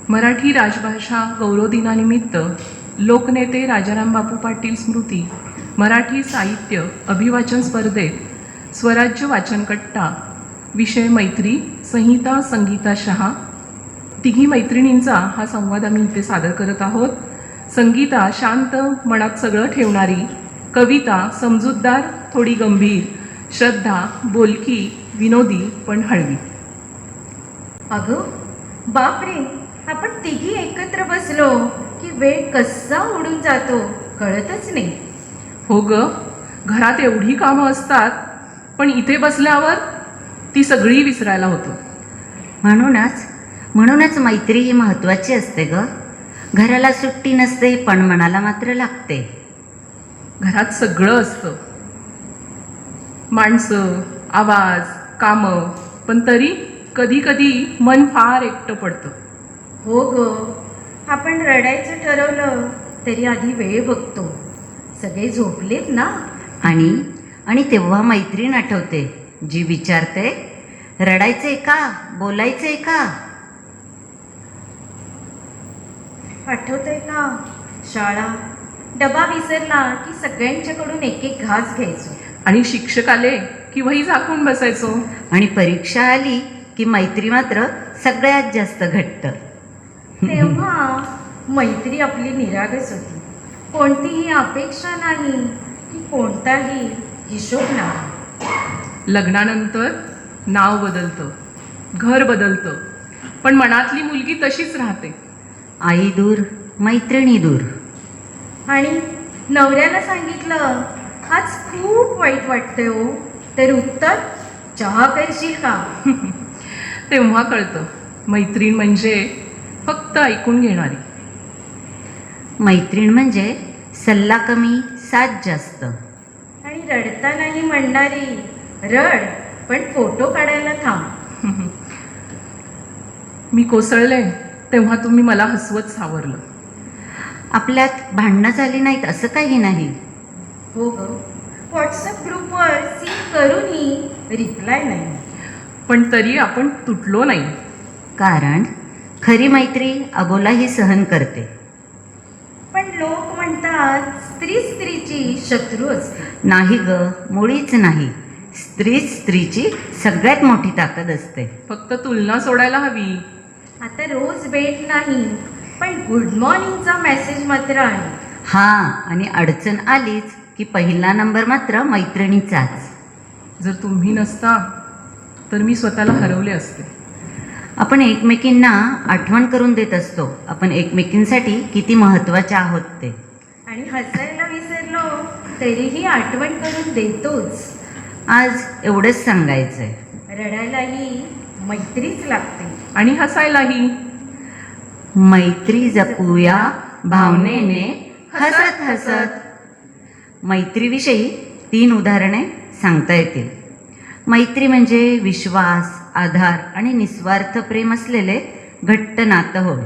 मराठी राजभाषा गौरव दिनानिमित्त लोकनेते राजाराम बापू पाटील स्मृती मराठी साहित्य अभिवाचन स्पर्धेत स्वराज्य वाचनकट्टा विषय मैत्री संहिता संगीता शहा तिघी मैत्रिणींचा हा संवाद आम्ही इथे सादर करत आहोत. संगीता शांत मनात सगळं ठेवणारी, कविता समजूतदार थोडी गंभीर, श्रद्धा बोलकी विनोदी पण हळवी. अगं बापरे, आपण तिघी एकत्र बसलो की वेळ कसा उडून जातो कळतच नाही. हो ग, घरात एवढी कामं असतात पण इथे बसल्यावर ती सगळी विसरायला होतो. म्हणूनच मैत्री ही महत्त्वाची असते ग. घराला सुट्टी नसते पण मनाला मात्र लागते. घरात सगळं असतं, माणसं, आवाज, कामं, पण तरी कधी कधी मन फार एकटं पडतं. हो ग, आपण रडायचं ठरवलं तरी आधी वेळ बघतो. सगळे झोपलेत ना. आणि तेव्हा मैत्रीण आठवते जी विचारते, रडायचंय का, बोलायचंय का. आठवतंय का शाळा, डबा विसरला की सगळ्यांच्याकडून एक एक घास घ्यायचो. आणि शिक्षक आले की वही झाकून बसायचो. आणि परीक्षा आली की मैत्री मात्र सगळ्यात जास्त घट्ट. तेव्हा मैत्री आपली निरागस होती. कोणतीही अपेक्षा नाही की कोणताही हिशोब नाही. लग्नानंतर नाव बदलतं, घर बदलतं, पण मनातली मुलगी तशीच राहते. आई दूर, मैत्रिणी दूर. आणि नवऱ्याला सांगितलं आज खूप वाईट वाटतंय हो, तर उत्तर चहा करशील का. तेव्हा कळतं मैत्रीण म्हणजे फक्त ऐकून घेणारी. मैत्रीण म्हणजे सल्ला कमी, साथ जास्त. आणि रडतानाही म्हणणारी, रड पण फोटो काढायला थांब. मी कोसळले तेव्हा तुम्ही मला हसवत सावरलं. आपल्यात भांडणं झाली नाहीत असं काही नाही. हो ग, व्हॉट्सअप ग्रुपवर सीन करूनही रिप्लाय नाही. पण तरी आपण तुटलो नाही. कारण खरी मैत्री अबोलाही सहन करते. पण लोक म्हणतात स्त्री स्त्रीची शत्रू असते. नाही ग, मुळीच नाही. स्त्रीची सगळ्यात मोठी ताकद असते. फक्त तुलना सोडायला हवी. आता रोज भेट नाही पण गुड मॉर्निंगचा मेसेज मात्र आहे. आणि अडचण आलीच की पहिला नंबर मात्र मैत्रिणीचाच. जर तुम्ही नसता तर मी स्वतःला हरवले असते. आपण एकमेकींना आठवण करून देत असतो आपण एकमेकींसाठी किती महत्त्वाचे आहोत ते. आणि हसायला विसरलो तरीही आठवण करून देतोच. आज एवढंच सांगायचंय. रडायलाही मैत्रीच लागते. आणि हसायलाही. मैत्री जपूया भावनेने हसत हसत. मैत्रीविषयी 3 उदाहरणे सांगता येतील. मैत्री म्हणजे विश्वास, आधार आणि निस्वार्थ प्रेम असलेले घट्ट नातं होय.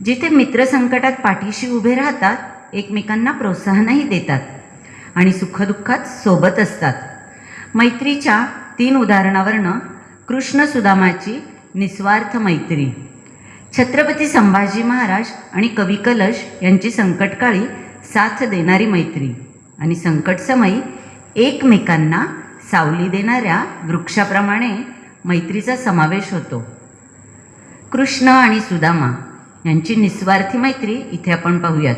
जिथे मित्र संकटात पाठीशी उभे राहतात, एकमेकांना प्रोत्साहनही देतात आणि सुखदुःखात सोबत असतात. मैत्रीच्या 3 उदाहरणावरनं कृष्ण सुदामाची निस्वार्थ मैत्री, छत्रपती संभाजी महाराज आणि कवी कलश यांची संकटकाळी साथ देणारी मैत्री आणि संकटसमयी एकमेकांना सावली देणाऱ्या वृक्षाप्रमाणे मैत्रीचा समावेश होतो. कृष्ण आणि सुदामा यांची निस्वार्थी मैत्री इथे आपण पाहूयात.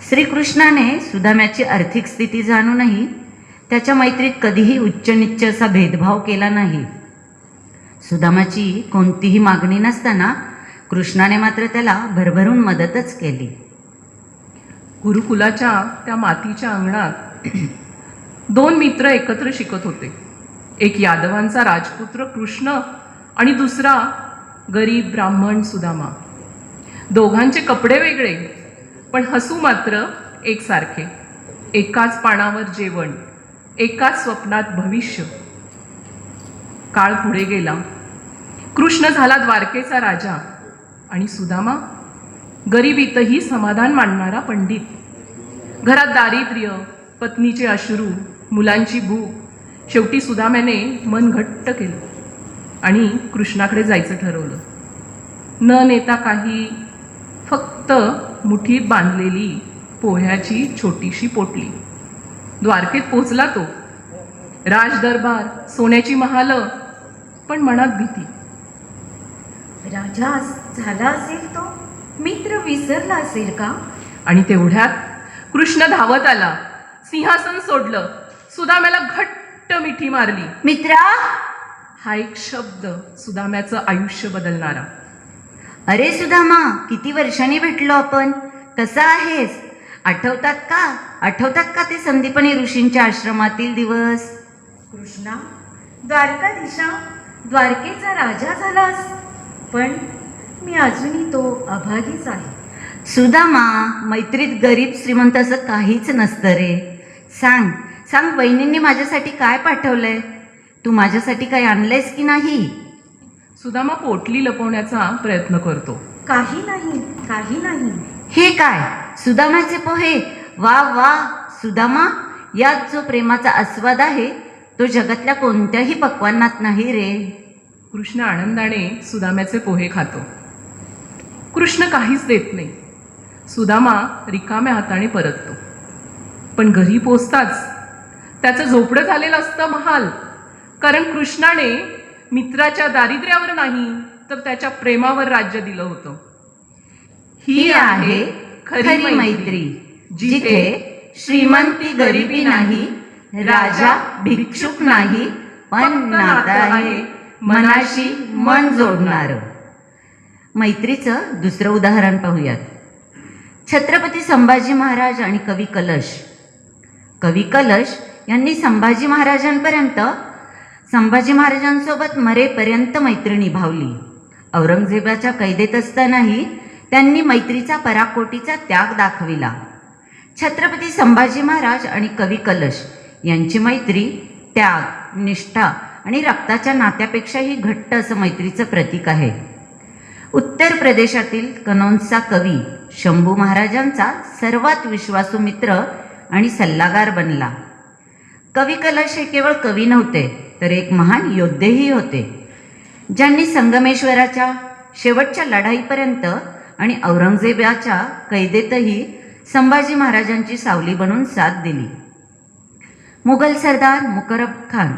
श्रीकृष्णाने सुदाम्याची आर्थिक स्थिती जाणूनही त्याच्या मैत्रीत कधीही उच्च नीच असा भेदभाव केला नाही. सुदामाची कोणतीही मागणी नसताना कृष्णाने मात्र त्याला भरभरून मदतच केली. गुरुकुलाच्या त्या मातीच्या अंगणात 2 मित्र एकत्र शिकत होते. एक यादवांचा राजपुत्र कृष्ण आणि दुसरा गरीब ब्राह्मण सुदामा. दोघांचे कपडे वेगळे पण हसू मात्र एकसारखे. एकाच पानावर जेवण, एकाच स्वप्नात भविष्य. काळ पुढे गेला. कृष्ण झाला द्वारकेचा राजा आणि सुदामा गरिबीतही समाधान मानणारा पंडित. घरात दारिद्र्य, पत्नीचे अश्रू, मुलांची भूक. शेवटी सुदाम्याने मन घट्ट केलं आणि कृष्णाकडे जायचं ठरवलं. न नेता काही, फक्त मुठीत बांधलेली पोह्याची छोटीशी पोटली. द्वारकेत पोचला तो. राजदरबार, सोन्याची महाल, पण मनात भीती. राजा झाला असेल तो, मित्र विसरला असेल का? आणि तेवढ्यात कृष्ण धावत आला. सिंहासन सोडलं. सुदाम्याला घट्ट मिठी मारली. मित्रा, हा एक शब्द सुदाम्याचं आयुष्य बदलणारा. अरे सुदामा, किती वर्षांनी भेटलो आपण. कसा आहेस? आठवतात का ते संदीपनी ऋषींच्या आश्रमातील दिवस? कृष्णा, द्वारकाधीशा, द्वारकेचा राजा झालास, पण मी अजूनही तो अभागीच आहे. सुदामा, मैत्रीत गरीब श्रीमंत असं काहीच नसतं रे. सांग वहिनींनी माझ्यासाठी काय पाठवलंय? तू माझ्यासाठी काय आणलंयस की नाही? सुदामा पोटली लपवण्याचा प्रयत्न करतो. काही नाही. हे काय, सुदामाचे पोहे? वा वा सुदामा, यात जो प्रेमाचा आस्वाद आहे तो जगातल्या कोणत्याही पक्वान्नात नाही रे. कृष्ण आनंदाने सुदाम्याचे पोहे खातो. कृष्ण काहीच देत नाही. सुदामा रिकाम्या हाताने परततो. पण घरी पोचताच त्याचं झोपडं झालेलं असतं महाल. कारण कृष्णाने मित्राच्या दारिद्र्यावर नाही, तर त्याच्या प्रेमावर राज्य दिलं होतं. ही आहे खरी मैत्री, जिथे श्रीमंती गरिबी नाही, राजा भिक्षुक नाही, पण नातं आहे मनाशी मन जोडणारं. मैत्रीचं दुसरं उदाहरण पाहूयात. छत्रपती संभाजी महाराज आणि कवी कलश यांनी संभाजी महाराजांसोबत मरेपर्यंत मैत्री निभावली. औरंगजेबाच्या कैदेत असतानाही त्यांनी मैत्रीचा पराकोटीचा त्याग दाखविला. छत्रपती संभाजी महाराज आणि कवी कलश यांची मैत्री त्याग, निष्ठा आणि रक्ताच्या नात्यापेक्षाही घट्ट असं मैत्रीचं प्रतीक आहे. उत्तर प्रदेशातील कनौजचा कवी शंभू महाराजांचा सर्वात विश्वासू मित्र आणि सल्लागार बनला. कवी कलश हे केवळ कवी नव्हते, तर एक महान योद्धेही होते, ज्यांनी संगमेश्वराच्या शेवटच्या लढाईपर्यंत आणि औरंगजेबाच्या कैदेतही संभाजी महाराजांची सावली बनून साथ दिली. मुघल सरदार मुकरब खान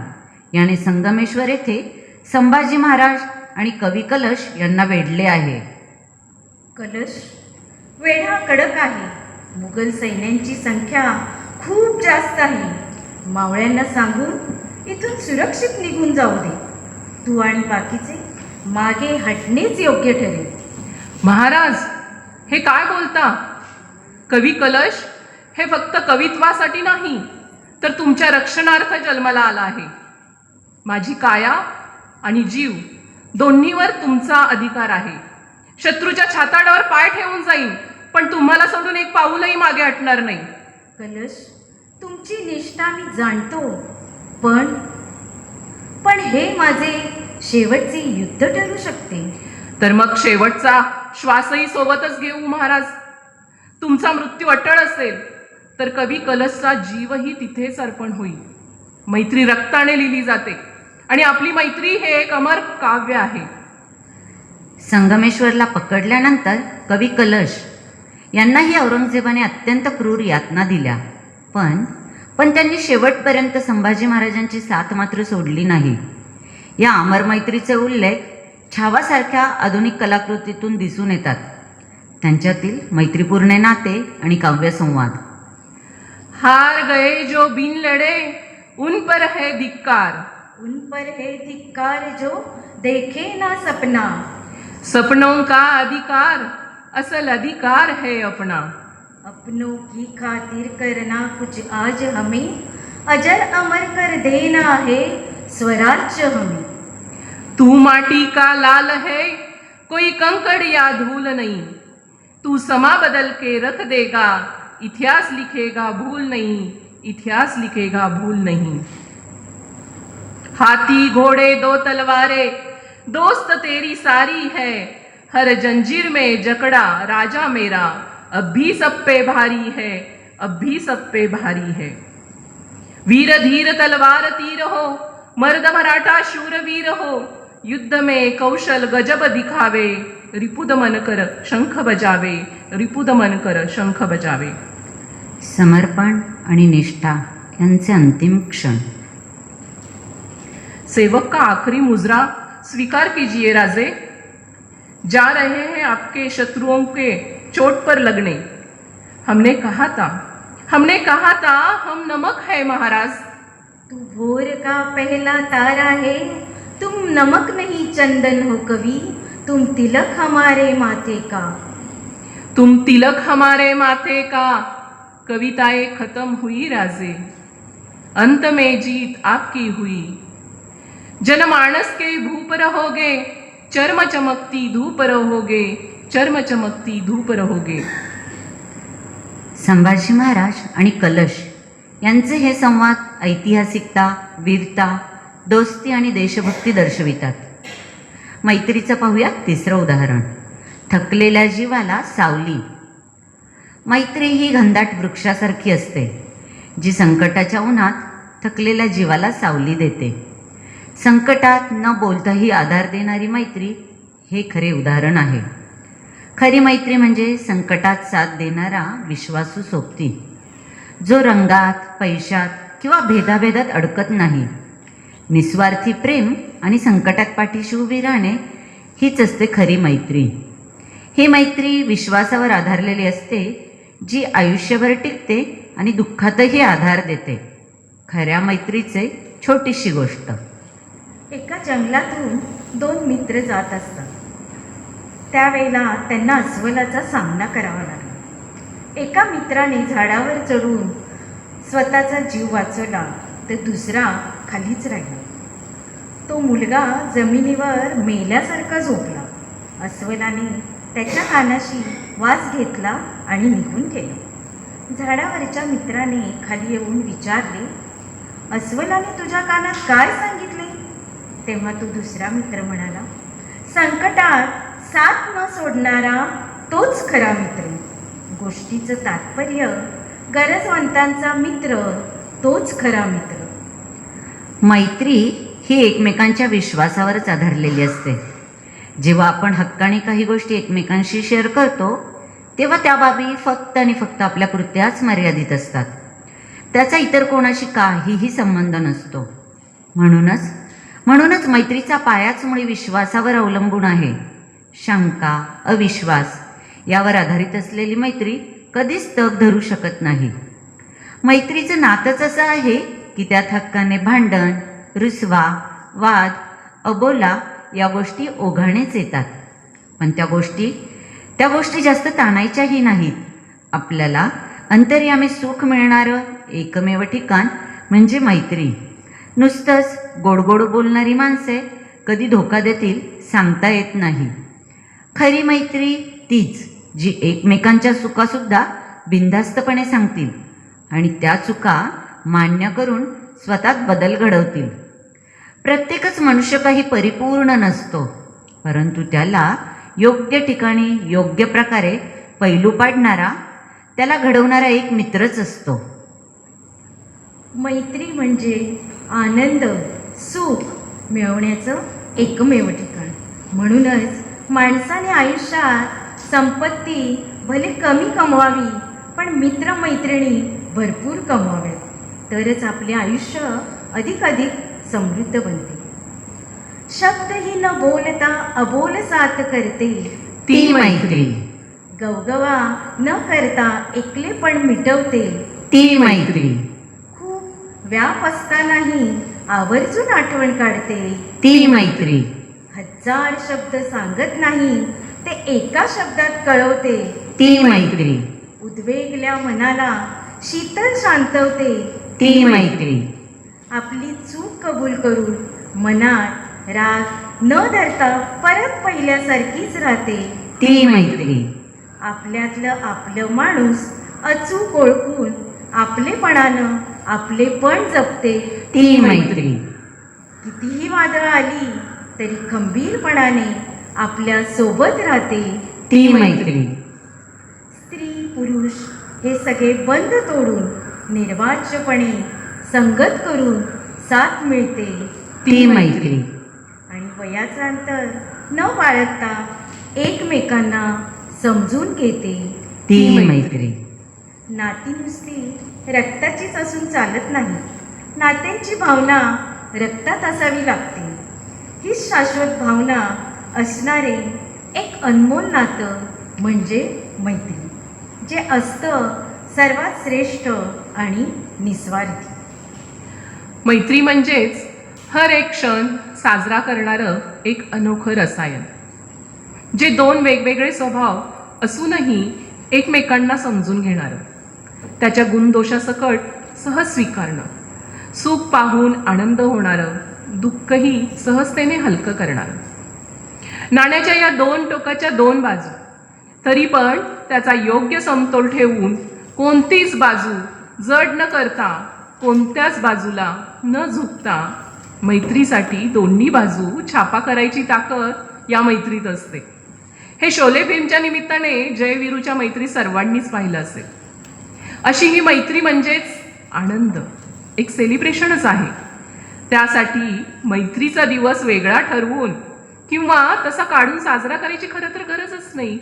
याने संगमेश्वर येथे संभाजी महाराज आणि कवी कलश यांना वेढले आहे. कलश वेढा कडक आहे. मुघल सैन्यांची संख्या खूप जास्त आहे. मावळ्यांना सांगून इथून सुरक्षित निघून जाऊ दे. तू आणि बाकीचे मागे हटणेच योग्य ठरेल. महाराज, हे काय बोलता? कवी कलश हे फक्त कवित्वासाठी नाही, तर तुमच्या रक्षणार्थ जन्माला आला आहे. माझी काया आणि जीव दोन्हीवर तुमचा अधिकार आहे. शत्रूच्या छाताडावर पाय ठेवून जाईन, पण तुम्हाला सोडून एक पाऊलही मागे हटणार नाही. कलश, तुमची निष्ठा मी जाणतो, पण हे माझे शेवटचे युद्ध ठरू शकते. तर मग शेवटचा श्वासही सोबतच घेऊ महाराज. तुमचा मृत्यू अटळ असेल तर कवी कलशचा जीवही तिथेच अर्पण होईल. मैत्री रक्ताने लिहिली जाते आणि आपली मैत्री हे एक अमर काव्य आहे. संगमेश्वरला पकडल्यानंतर कवी कलश यांनाही औरंगजेबाने अत्यंत क्रूर यातना दिल्या, पण त्यांनी शेवटपर्यंत संभाजी महाराजांची साथ मात्र सोडली नाही. या अमर मैत्रीचे उल्लेख छावासारख्या आधुनिक कलाकृतीतून दिसून येतात. त्यांच्यातील मैत्रीपूर्ण नाते आणि काव्यसंवाद. हार गए जो बिन लड़े, उन पर है धिक्कार. उन पर है धिक्कार जो देखे ना सपना. सपनों का अधिकार असल अधिकार है अपना. अपनों की खातिर करना कुछ आज हमें, अजर अमर कर देना है स्वराज्य हमें. तू माटी का लाल है, कोई कंकड़ या धूल नहीं. तू समा बदल के रख देगा, इतिहास लिखेगा भूल नहीं, इतिहास लिखेगा भूल नहीं. हाथी घोड़े दो तलवारें, दोस्त तेरी सारी है. हर जंजीर में जकड़ा राजा मेरा, अब भी सब पे भारी है, अब भी सब पे भारी है. वीर धीर तलवार तीर हो, मर्द मराठा शूरवीर हो. युद्ध में कौशल गजब दिखावे, रिपुदमन कर शंख बजावे, रिपुदमन कर शंख बजावे. समर्पण आणि निष्ठा यांचे अंतिम क्षण. सेवक का आखिरी मुजरा स्वीकार कीजिए राजे. जा रहे हैं आपके शत्रुओं के चोट पर लगने. हमने कहा था हम नमक है महाराज. तू भोर का पहला तारा है, तुम नमक नहीं चंदन हो कवि, तुम तिलक हमारे माथे का. तुम तिलक हमारे माथे का. कविताएं खत्म हुई राजे, अंत में जीत आपकी हुई. जनमानस के भूप रहोगे, चर्म चमकती धूप रहोगे, चर्म चमकती धूप रहोगे. संभाजी महाराज आणि कलश यांचे हे संवाद ऐतिहासिकता, वीरता, दोस्ती आणि देशभक्ती दर्शवितात. मैत्रीचं पाहूया तिसरं उदाहरण. थकलेल्या जीवाला सावली. मैत्री ही घनदाट वृक्षासारखी असते, जी संकटाच्या उन्हात थकलेल्या जीवाला सावली देते. संकटात न बोलताही आधार देणारी मैत्री हे खरे उदाहरण आहे. खरी मैत्री म्हणजे संकटात साथ देणारा विश्वासू सोबती, जो रंगात, पैशात किंवा भेदाभेदात अडकत नाही. निस्वार्थी प्रेम आणि संकटात पाठीशी उभी राहणे हीच असते खरी मैत्री. ही मैत्री विश्वासावर आधारलेली असते, जी आयुष्यभर टिकते आणि दुःखातही आधार देते. खऱ्या मैत्रीचे छोटीशी गोष्ट. एका जंगलातून दोन मित्र जात असतात. त्यावेळेला त्यांना अस्वलाचा सामना करावा लागला. एका मित्राने झाडावर चढून स्वतःचा जीव वाचवला, तर दुसरा खालीच राहिला. तो मुलगा जमिनीवर मेल्यासारखा झोपला. अस्वलाने त्याच्या कानाशी वास घेतला आणि निघून गेला. झाडावरच्या मित्राने खाली येऊन विचारले, अस्वलाने तुझ्या कानात काय सांगितले? तेव्हा तो दुसरा मित्र म्हणाला, संकटात साथ न सोडणारा तोच खरा मित्र. गोष्टीचं तात्पर्य, गरजवंतांचा मित्र तोच खरा मित्र. मैत्री ही एकमेकांच्या विश्वासावरच आधारलेली असते. जेव्हा आपण हक्काने काही गोष्टी एकमेकांशी शेअर करतो, तेव्हा त्या बाबी फक्त आणि फक्त आपल्यापुरत्याच मर्यादित असतात. त्याचा इतर कोणाशी काहीही संबंध नसतो. म्हणूनच मैत्रीचा पायाच मुळी विश्वासावर अवलंबून आहे. शंका, अविश्वास यावर आधारित असलेली मैत्री कधीच तग धरू शकत नाही. मैत्रीचं नातंच असं आहे की त्यात हक्काने भांडण, रुसवा, वाद, अबोला या गोष्टी ओघानेच येतात. पण त्या गोष्टी जास्त ताणायच्याही नाहीत. आपल्याला अंतर्यामी सुख मिळणारं एकमेव ठिकाण म्हणजे मैत्री. नुसतंच गोड बोलणारी माणसे कधी धोका देतील सांगता येत नाही. खरी मैत्री तीच जी एकमेकांच्या चुकासुद्धा बिनधास्तपणे सांगतील आणि त्या चुका मान्य करून स्वतःत बदल घडवतील. प्रत्येकच मनुष्य काही परिपूर्ण नसतो, परंतु त्याला योग्य ठिकाणी योग्य प्रकारे पैलू पाडणारा, त्याला घडवणारा एक मित्रच असतो. मैत्री म्हणजे आनंद, सुख मिळवण्याचं एकमेव ठिकाण. म्हणूनच माणसाने आयुष्यात संपत्ती भले कमी कमवावी, पण मित्रमैत्रिणी भरपूर कमवाव्यात. तरच आपले आयुष्य अधिक समृद्ध बनते. शब्द ही न बोलता अबोल साथ करते ती मैत्री. गवगवा न करता एकलेपण मिटवते ती मैत्री. खूप व्याप असतानाही आवर्जून आठवण काढते ती मैत्री. 1000 शब्द सांगत नाही, ते एका शब्दात कळवते ती मैत्री. उद्वेगल्या मनाला शीतल शांतवते ती मैत्री. आपली चूक कबूल करून मनात राग न धरता परत पहिल्यासारखीच राहते ती मैत्री. आपल्यातलं आपलं माणूस अचूक ओळखून आपलेपणानं आपलेपण जपते ती मैत्री. कितीही वादळं आली तरी खंबीरपणाने आपल्या सोबत राहते ती मैत्री. स्त्री पुरुष हे सगळे बंध तोडून निर्वाच्यपणे संगत करून साथ मिळते ती मैत्री. आणि वयाचं अंतर न बाळगता एकमेकांना समजून घेते ती मैत्री. नाती नुसती रक्ताचीच असून चालत नाही. नात्यांची भावना रक्तात असावी लागते. हीच शाश्वत भावना असणारे एक अनमोल नातं म्हणजे मैत्री, जे असतं सर्वात श्रेष्ठ आणि निस्वार्थी. मैत्री म्हणजेच हर एक क्षण साजरा करणारं एक अनोखं रसायन, जे दोन वेगवेगळे स्वभाव असूनही एकमेकांना समजून घेणारं, त्याच्या गुणदोषासकट सहज स्वीकारणं, सुख पाहून आनंद होणारं, दुःखही सहजतेने हलकं करणारं. नाण्याच्या या दोन टोकाच्या दोन बाजू, तरी पण त्याचा योग्य समतोल ठेवून कोणतीच बाजू जड न करता, कोणत्याच बाजूला न झुकता, मैत्रीसाठी दोन्ही बाजू छापा करायची ताकद या मैत्रीत असते. हे शोले फिल्मच्या निमित्ताने जयवीरूच्या मैत्री सर्वांनीच पाहिलं असेल. अशी ही मैत्री म्हणजेच आनंद, एक सेलिब्रेशनच आहे. त्यासाठी मैत्रीचा दिवस वेगळा ठरवून किंवा तसा काढून साजरा करायची खरं तर गरजच नाही.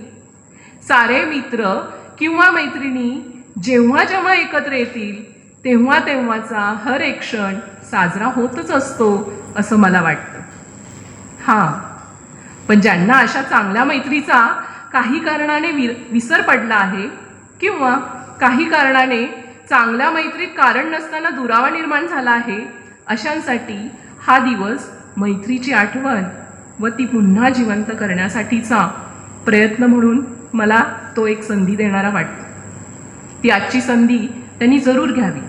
सारे मित्र किंवा मैत्रिणी जेव्हा जेव्हा एकत्र येतील तेव्हा तेव्हाचा हर एक क्षण साजरा होतच असतो असं मला वाटतं. हां, पण ज्यांना अशा चांगल्या मैत्रीचा काही कारणाने विसर पडला आहे किंवा काही कारणाने चांगल्या मैत्रीत कारण नसताना दुरावा निर्माण झाला आहे, अशांसाठी हा दिवस मैत्रीची आठवण व ती पुन्हा जिवंत करण्यासाठीचा प्रयत्न म्हणून मला तो एक संधी देणारा वाटतो. ती आजची संधी त्यांनी जरूर घ्यावी.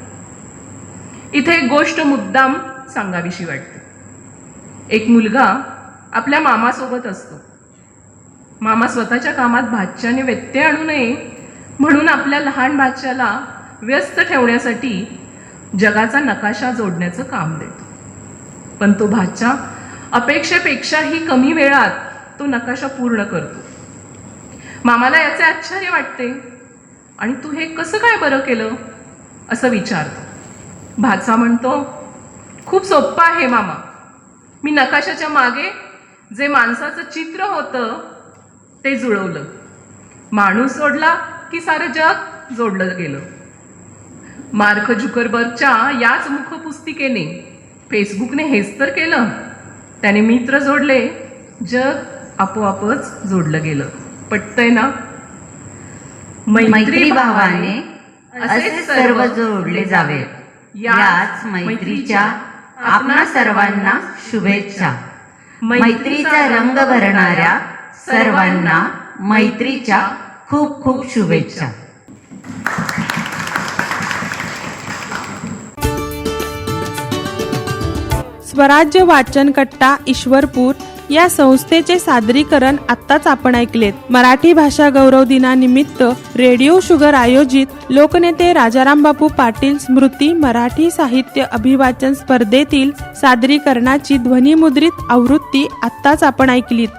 इथे एक गोष्ट मुद्दाम सांगावीशी वाटते. एक मुलगा आपल्या मामासोबत असतो. मामा स्वतःच्या कामात भाच्याने व्यत्यय आणू नये म्हणून आपल्या लहान भाच्याला व्यस्त ठेवण्यासाठी जगाचा नकाशा जोडण्याचं काम देतो. पण तो भाच्या अपेक्षेपेक्षाही कमी वेळात तो नकाशा पूर्ण करतो. मामाला याचे आश्चर्य वाटते आणि तू हे कसं काय बरं केलं असं विचारतो. भाचा म्हणतो, खूप सोपं आहे मामा, मी नकाशाच्या मागे जे माणसाचं चित्र होतं ते जुळवलं. माणूस जोडला की सारं जग जोडलं गेलं. मार्क झुकरबर्गच्या याच मुखपुस्तिकेने फेसबुकने हेच तर केलं. त्याने मित्र जोडले, जग आपोआपच जोडलं गेलं. पटतंय ना? मैत्री भावाने असे सर्व जोडले जावे, याच मैत्रीच्या आपणा सर्वांना शुभेच्छा. मैत्रीचा रंग भरणाऱ्या सर्वांना मैत्रीच्या खूप खूप शुभेच्छा. स्वराज्य वाचन कट्टा ईश्वरपूर या संस्थेचे सादरीकरण आत्ताच आपण ऐकलेत. मराठी भाषा गौरव दिनानिमित्त रेडिओ शुगर आयोजित लोकनेते राजाराम बापू पाटील स्मृती मराठी साहित्य अभिवाचन स्पर्धेतील सादरीकरणाची ध्वनिमुद्रित आवृत्ती आत्ताच आपण ऐकलीत.